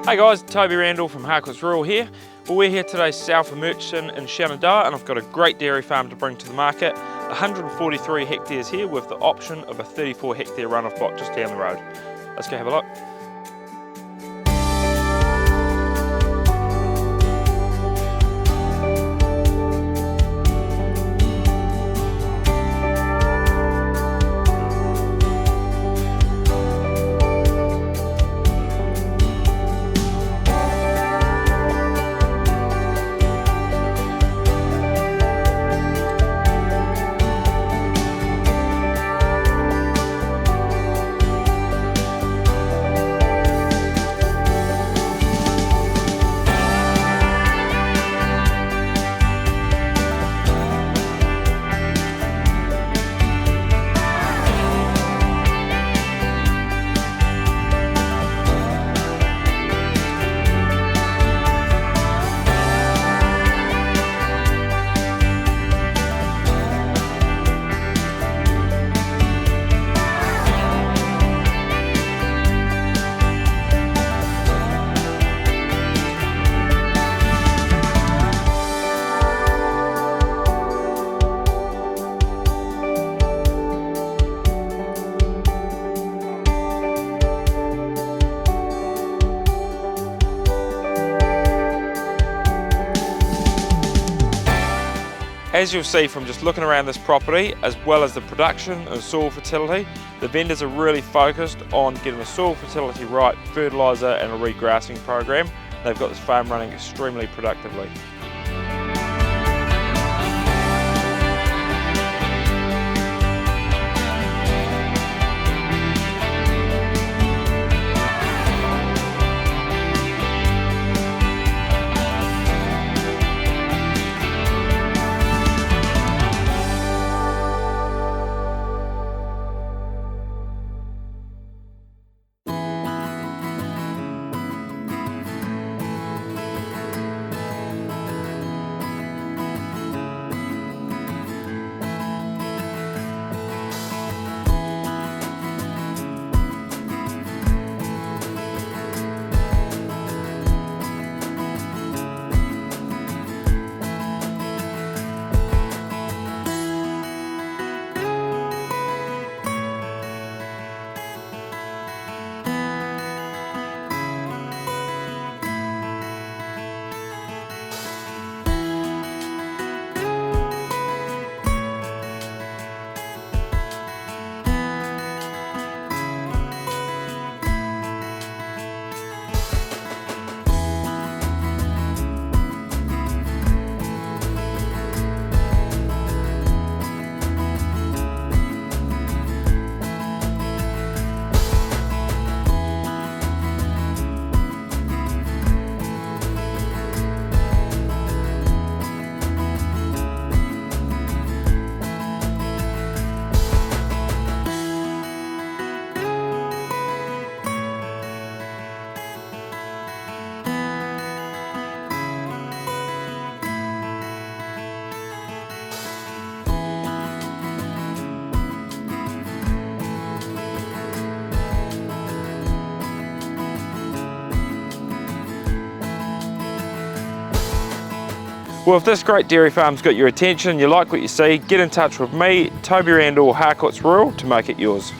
Hey guys, Toby Randall from Harcourt's Rural here. Well, we're here today south of Murchison in Shenandoah, and I've got a great dairy farm to bring to the market. 143 hectares here with the option of a 34 hectare runoff block just down the road. Let's go have a look. As you'll see from just looking around this property, as well as the production and soil fertility, the vendors are really focused on getting the soil fertility right, fertiliser and a regrassing program. They've got this farm running extremely productively. Well, if this great dairy farm's got your attention, you like what you see, get in touch with me, Toby Randall, Harcourt's Rural, to make it yours.